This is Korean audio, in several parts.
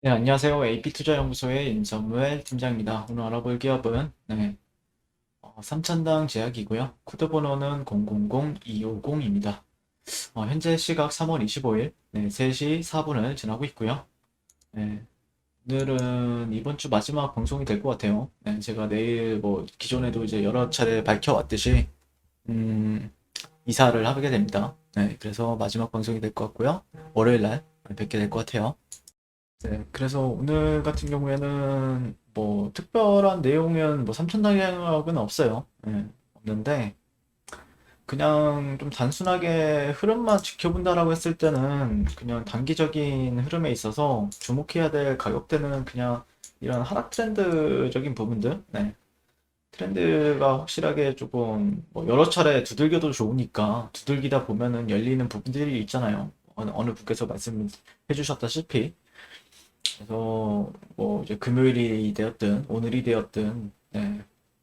네, 안녕하세요. AP투자연구소의 임선무엘 팀장입니다. 오늘 알아볼 기업은 삼천당 제약이고요. 코드 번호는 000250입니다. 현재 시각 3월 25일 3시 4분을 지나고 있고요. 네, 오늘은 이번 주 마지막 방송이 될 것 같아요. 제가 내일 기존에도 이제 여러 차례 밝혀왔듯이 음, 이사를 하게 됩니다. 그래서 마지막 방송이 될 것 같고요. 월요일 날 뵙게 될 것 같아요. 그래서 오늘 같은 경우에는 특별한 내용은 삼천당력은 없어요. 없는데 그냥 좀 단순하게 흐름만 지켜본다라고 했을 때는 그냥 단기적인 흐름에 있어서 주목해야 될 가격대는 그냥 이런 하락 트렌드적인 부분들, 트렌드가 확실하게 조금 여러 차례 두들겨도 좋으니까 두들기다 보면은 열리는 부분들이 있잖아요. 어느 분께서 말씀해 주셨다시피. 그래서 이제 금요일이 되었든 오늘이 되었든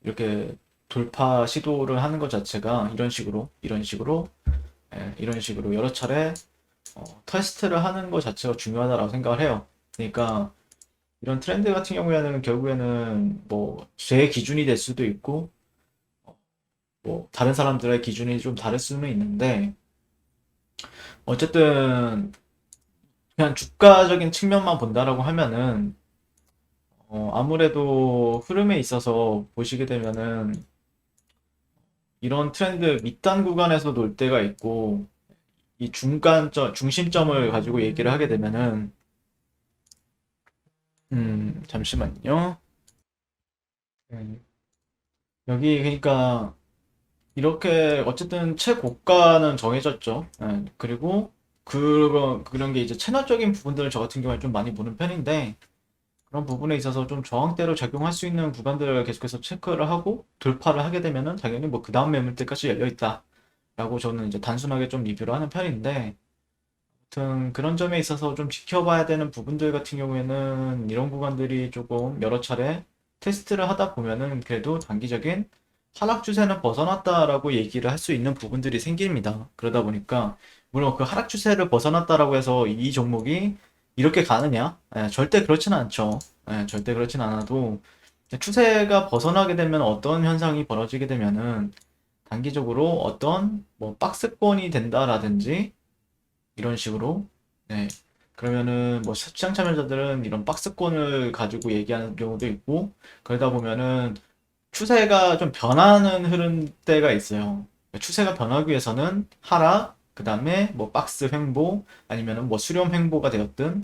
이렇게 돌파 시도를 하는 것 자체가 이런 식으로 여러 차례 테스트를 하는 것 자체가 중요하다고 생각을 해요. 그러니까 이런 트렌드 같은 경우에는 결국에는 제 기준이 될 수도 있고 다른 사람들의 기준이 좀 다를 수는 있는데 어쨌든 그냥 주가적인 측면만 본다라고 하면은 아무래도 흐름에 있어서 보시게 되면은 이런 트렌드 밑단 구간에서 놀 때가 있고 이 중심점을 가지고 얘기를 하게 되면은 잠시만요. 음, 여기 그러니까 이렇게 어쨌든 최고가는 정해졌죠. 그리고 그런 게 이제 채널적인 부분들을 저 같은 경우에 좀 많이 보는 편인데 그런 부분에 있어서 좀 저항대로 작용할 수 있는 구간들을 계속해서 체크를 하고 돌파를 하게 되면은 당연히 그 다음 매물대까지 열려 있다라고 저는 이제 단순하게 좀 리뷰를 하는 편인데 아무튼 그런 점에 있어서 좀 지켜봐야 되는 부분들 같은 경우에는 이런 구간들이 조금 여러 차례 테스트를 하다 보면은 그래도 단기적인 하락 추세는 벗어났다라고 얘기를 할 수 있는 부분들이 생깁니다. 그러다 보니까 물론 그 하락 추세를 벗어났다라고 해서 이 종목이 이렇게 가느냐? 절대 그렇지는 않죠. 절대 그렇진 않아도 추세가 벗어나게 되면 어떤 현상이 벌어지게 되면은 단기적으로 어떤 박스권이 된다라든지 이런 식으로 네. 그러면은 시장 참여자들은 이런 박스권을 가지고 얘기하는 경우도 있고 그러다 보면은 추세가 좀 변하는 흐름대가 있어요. 추세가 변하기 위해서는 하락, 그 다음에 박스 횡보, 아니면은 수렴 횡보가 되었든,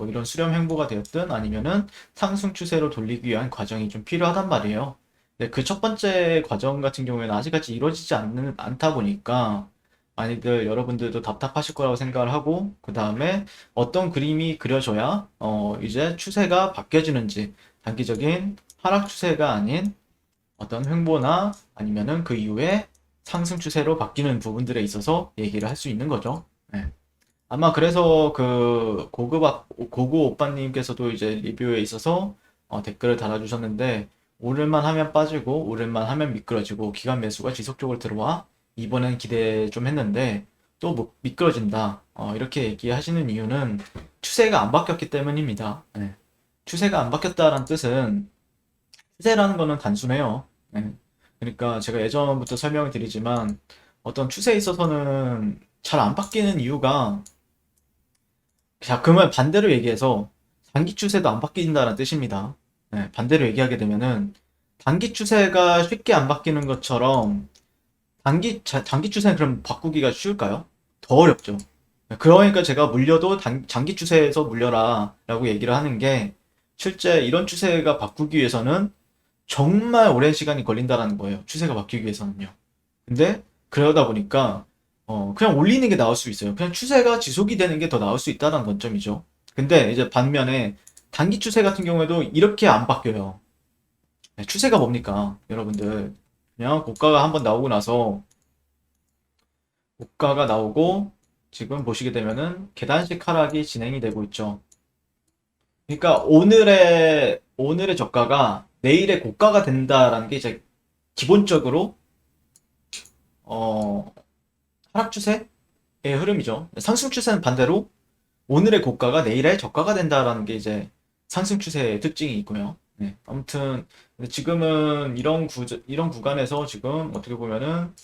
이런 수렴 횡보가 되었든, 아니면은 상승 추세로 돌리기 위한 과정이 좀 필요하단 말이에요. 그 첫 번째 과정 같은 경우에는 아직까지 이루어지지 않다 보니까, 많이들 여러분들도 답답하실 거라고 생각을 하고, 그 다음에 어떤 그림이 그려져야, 이제 추세가 바뀌어지는지, 단기적인 하락 추세가 아닌 어떤 횡보나 아니면은 그 이후에 상승 추세로 바뀌는 부분들에 있어서 얘기를 할 수 있는 거죠. 네. 아마 그래서 그 고고 오빠님께서도 이제 리뷰에 있어서 댓글을 달아주셨는데 오를만 하면 빠지고 오를만 하면 미끄러지고 기관 매수가 지속적으로 들어와 이번엔 기대 좀 했는데 또 미끄러진다 이렇게 얘기하시는 이유는 추세가 안 바뀌었기 때문입니다. 네. 추세가 안 바뀌었다는 뜻은 추세라는 거는 단순해요. 네. 그러니까 제가 예전부터 설명을 드리지만 어떤 추세에 있어서는 잘 안 바뀌는 이유가 자, 그러면 반대로 얘기해서 단기 추세도 안 바뀐다는 뜻입니다. 반대로 얘기하게 되면은 단기 추세가 쉽게 안 바뀌는 것처럼 단기 추세는 그럼 바꾸기가 쉬울까요? 더 어렵죠. 그러니까 제가 물려도 장기 추세에서 물려라 라고 얘기를 하는 게 실제 이런 추세가 바꾸기 위해서는 정말 오랜 시간이 걸린다라는 거예요. 추세가 바뀌기 위해서는요. 근데 그러다 보니까 그냥 올리는 게 나을 수 있어요. 그냥 추세가 지속이 되는 게 더 나을 수 있다는 관점이죠. 근데 이제 반면에 단기 추세 같은 경우에도 이렇게 안 바뀌어요. 추세가 뭡니까? 여러분들 그냥 고가가 한번 나오고 나서 고가가 나오고 지금 보시게 되면은 계단식 하락이 진행이 되고 있죠. 그러니까 오늘의 저가가 내일의 고가가 된다라는 게 이제 기본적으로 어, 하락 추세의 흐름이죠. 상승 추세는 반대로 오늘의 고가가 내일의 저가가 된다라는 게 이제 상승 추세의 특징이 있고요. 네, 아무튼 근데 지금은 이런 구간에서 지금 어떻게 보면은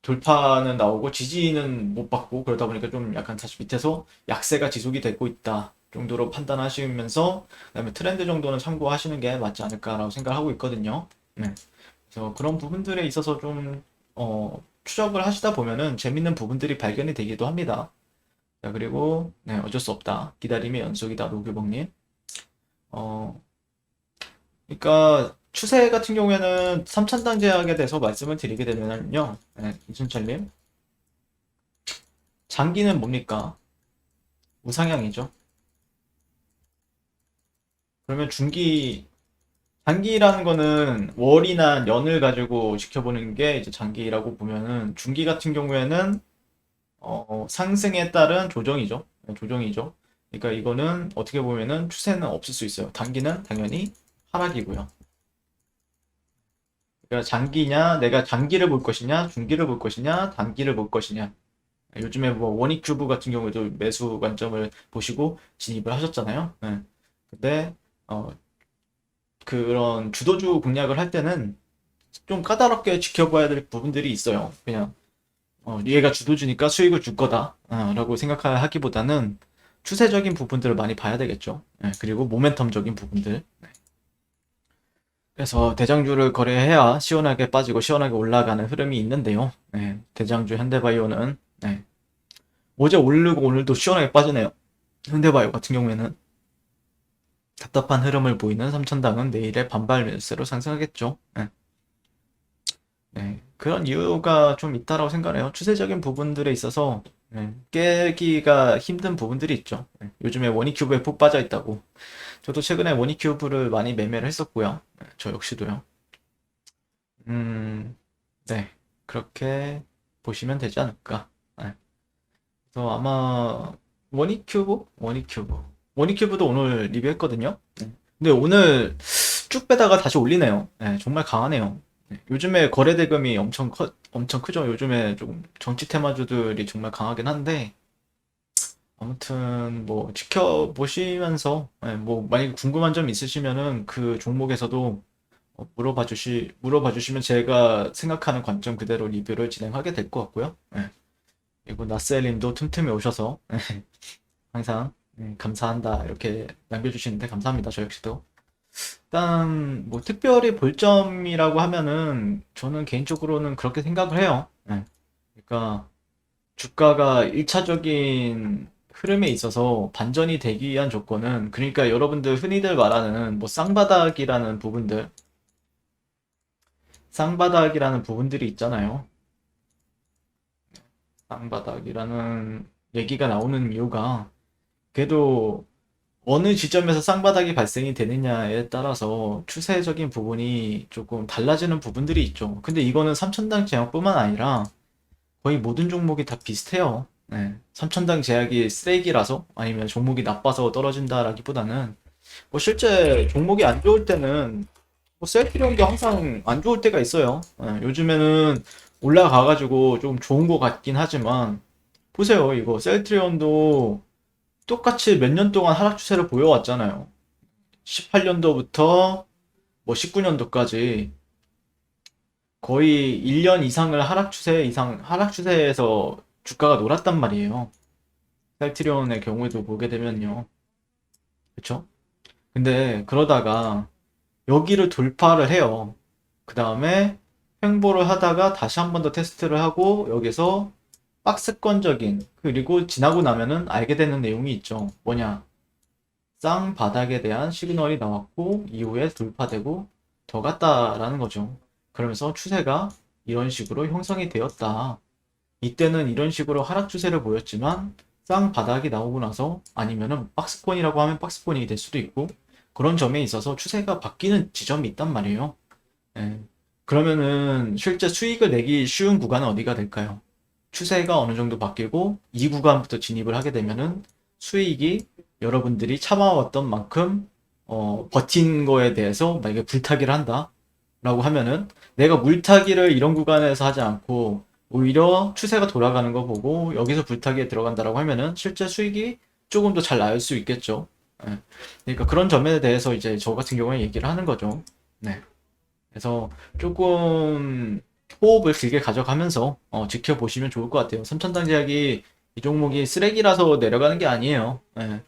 돌파는 나오고 지지는 못 받고 그러다 보니까 좀 약간 다시 밑에서 약세가 지속이 되고 있다 정도로 판단하시면서 그다음에 트렌드 정도는 참고하시는 게 맞지 않을까라고 생각하고 있거든요. 네. 그래서 그런 부분들에 있어서 좀 추적을 하시다 보면은 재밌는 부분들이 발견이 되기도 합니다. 자, 그리고 네, 어쩔 수 없다. 기다림의 연속이다, 노규봉님. 어, 그러니까 추세 같은 경우에는 삼천당 제약에 대해서 말씀을 드리게 되면요, 네, 이순철님, 장기는 뭡니까? 우상향이죠. 그러면 장기라는 거는 월이나 년을 가지고 지켜보는 게 이제 장기라고 보면은 중기 같은 경우에는 상승에 따른 조정이죠. 네, 조정이죠. 그러니까 이거는 어떻게 보면은 추세는 없을 수 있어요. 단기는 당연히 하락이고요. 그러니까 장기냐, 내가 장기를 볼 것이냐, 중기를 볼 것이냐, 단기를 볼 것이냐. 요즘에 뭐 원익큐브 같은 경우에도 매수 관점을 보시고 진입을 하셨잖아요. 네. 근데 어, 그런 주도주 공략을 할 때는 좀 까다롭게 지켜봐야 될 부분들이 있어요. 그냥 얘가 주도주니까 수익을 줄 거다 라고 생각하기보다는 추세적인 부분들을 많이 봐야 되겠죠. 네. 그리고 모멘텀적인 부분들. 네. 그래서 대장주를 거래해야 시원하게 빠지고 시원하게 올라가는 흐름이 있는데요. 네. 대장주 현대바이오는 네. 어제 오르고 오늘도 시원하게 빠지네요. 현대바이오 같은 경우에는 답답한 흐름을 보이는 삼천당은 내일의 반발 매수세로 상승하겠죠. 네. 네. 그런 이유가 좀 있다라고 생각해요. 추세적인 부분들에 있어서 네. 깨기가 힘든 부분들이 있죠. 네. 요즘에 원익큐브에 푹 빠져 있다고. 저도 최근에 원익큐브를 많이 매매를 했었고요. 네. 저 역시도요. 음, 네. 그렇게 보시면 되지 않을까. 네. 그래서 아마 원익큐브도 오늘 리뷰했거든요. 네. 근데 오늘 쭉 빼다가 다시 올리네요. 네, 정말 강하네요. 네, 요즘에 거래 대금이 엄청 크죠. 요즘에 좀 정치 테마주들이 정말 강하긴 한데 아무튼 뭐 지켜보시면서 뭐 만약에 궁금한 점 있으시면은 그 종목에서도 물어봐 주시면 제가 생각하는 관점 그대로 리뷰를 진행하게 될 것 같고요. 네. 그리고 나스엘님도 틈틈이 오셔서 항상 감사한다 이렇게 남겨주시는데 감사합니다. 저 역시도. 일단 뭐 특별히 볼 점이라고 하면은 저는 개인적으로는 그렇게 생각을 해요. 그러니까 주가가 1차적인 흐름에 있어서 반전이 되기 위한 조건은 그러니까 여러분들 흔히들 말하는 뭐 쌍바닥이라는 부분들이 있잖아요. 쌍바닥이라는 얘기가 나오는 이유가 그래도 어느 지점에서 쌍바닥이 발생이 되느냐에 따라서 추세적인 부분이 조금 달라지는 부분들이 있죠. 근데 이거는 삼천당 제약뿐만 아니라 거의 모든 종목이 다 비슷해요. 네. 삼천당 제약이 쓰레기라서 아니면 종목이 나빠서 떨어진다라기보다는 뭐 실제 종목이 안 좋을 때는 뭐 셀트리온도 항상 안 좋을 때가 있어요. 요즘에는 올라가가지고 좀 좋은 것 같긴 하지만 보세요. 이거 셀트리온도 똑같이 몇 년 동안 하락 추세를 보여왔잖아요. 18년도부터 뭐 19년도까지 거의 1년 이상을 하락 추세에서 주가가 놀았단 말이에요. 셀트리온의 경우에도 보게 되면요. 그쵸? 근데 그러다가 여기를 돌파를 해요. 그 다음에 횡보를 하다가 다시 한 번 더 테스트를 하고 여기서 박스권적인 그리고 지나고 나면은 알게 되는 내용이 있죠. 뭐냐? 쌍바닥에 대한 시그널이 나왔고 이후에 돌파되고 더 갔다라는 거죠. 그러면서 추세가 이런 식으로 형성이 되었다. 이때는 이런 식으로 하락 추세를 보였지만 쌍바닥이 나오고 나서 아니면은 박스권이라고 하면 박스권이 될 수도 있고 그런 점에 있어서 추세가 바뀌는 지점이 있단 말이에요. 예. 그러면은 실제 수익을 내기 쉬운 구간은 어디가 될까요? 추세가 어느 정도 바뀌고 이 구간부터 진입을 하게 되면은 수익이 여러분들이 참아왔던 만큼 버틴 거에 대해서 만약에 불타기를 한다 라고 하면은 내가 물타기를 이런 구간에서 하지 않고 오히려 추세가 돌아가는 거 보고 여기서 불타기에 들어간다라고 하면은 실제 수익이 조금 더 잘 나올 수 있겠죠. 예. 그러니까 그런 점에 대해서 이제 저 같은 경우에 얘기를 하는 거죠. 네. 그래서 조금 호흡을 길게 가져가면서 지켜보시면 좋을 것 같아요. 삼천당 제약이 이 종목이 쓰레기라서 내려가는 게 아니에요. 예.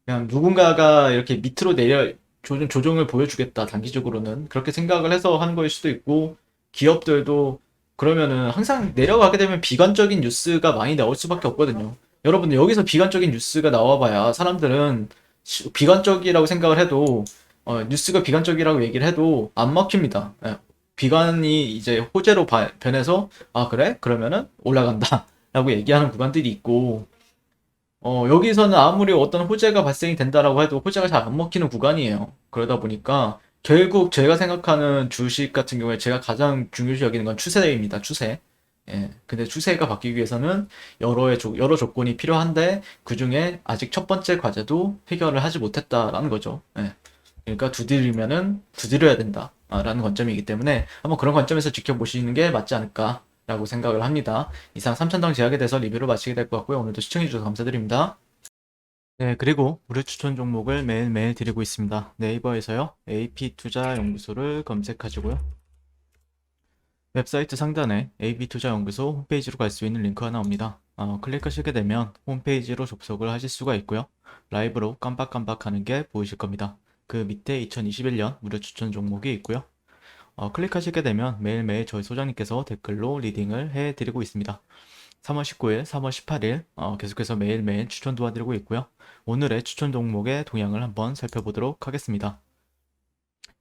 그냥 누군가가 이렇게 밑으로 조정을 보여주겠다, 단기적으로는. 그렇게 생각을 해서 하는 거일 수도 있고, 기업들도 그러면은 항상 내려가게 되면 비관적인 뉴스가 많이 나올 수밖에 없거든요. 여러분들, 여기서 비관적인 뉴스가 나와봐야 사람들은 비관적이라고 생각을 해도, 뉴스가 비관적이라고 얘기를 해도 안 먹힙니다. 예. 비관이 이제 호재로 변해서, 아, 그래? 그러면은 올라간다. 라고 얘기하는 구간들이 있고, 여기서는 아무리 어떤 호재가 발생이 된다라고 해도 호재가 잘 안 먹히는 구간이에요. 그러다 보니까 결국 제가 생각하는 주식 같은 경우에 제가 가장 중요시 여기는 건 추세입니다. 추세. 예. 근데 추세가 바뀌기 위해서는 여러 조건이 필요한데 그중에 아직 첫 번째 과제도 해결을 하지 못했다라는 거죠. 예. 그러니까 두드려야 된다라는 관점이기 때문에 한번 그런 관점에서 지켜보시는 게 맞지 않을까라고 생각을 합니다. 이상 삼천당 제약에 대해서 리뷰를 마치게 될 것 같고요. 오늘도 시청해주셔서 감사드립니다. 네, 그리고 무료 추천 종목을 매일매일 드리고 있습니다. 네이버에서요, AP투자연구소를 검색하시고요. 웹사이트 상단에 AP투자연구소 홈페이지로 갈 수 있는 링크가 나옵니다. 클릭하시게 되면 홈페이지로 접속을 하실 수가 있고요. 라이브로 깜빡깜빡하는 게 보이실 겁니다. 그 밑에 2021년 무료 추천 종목이 있고요. 클릭하시게 되면 매일매일 저희 소장님께서 댓글로 리딩을 해드리고 있습니다. 3월 19일, 3월 18일 계속해서 매일매일 추천 도와드리고 있고요. 오늘의 추천 종목의 동향을 한번 살펴보도록 하겠습니다.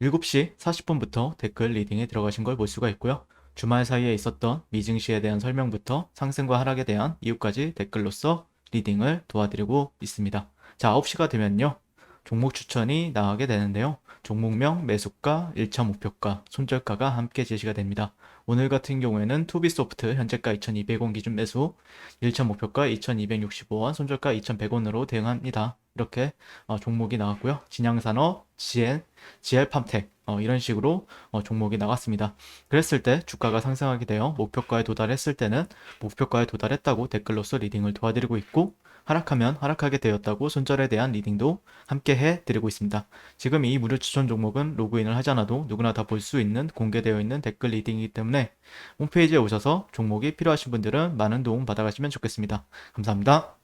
7시 40분부터 댓글 리딩에 들어가신 걸 볼 수가 있고요. 주말 사이에 있었던 미증시에 대한 설명부터 상승과 하락에 대한 이유까지 댓글로서 리딩을 도와드리고 있습니다. 자, 9시가 되면요. 종목 추천이 나가게 되는데요. 종목명, 매수가, 1차 목표가, 손절가가 함께 제시가 됩니다. 오늘 같은 경우에는 투비소프트 현재가 2200원 기준 매수, 1차 목표가 2265원, 손절가 2100원으로 대응합니다. 이렇게 종목이 나왔고요. 진양산업, GL팜텍 이런 식으로 종목이 나갔습니다. 그랬을 때 주가가 상승하게 되어 목표가에 도달했을 때는 목표가에 도달했다고 댓글로서 리딩을 도와드리고 있고, 하락하면 하락하게 되었다고 손절에 대한 리딩도 함께 해드리고 있습니다. 지금 이 무료 추천 종목은 로그인을 하지 않아도 누구나 다 볼 수 있는 공개되어 있는 댓글 리딩이기 때문에 홈페이지에 오셔서 종목이 필요하신 분들은 많은 도움 받아가시면 좋겠습니다. 감사합니다.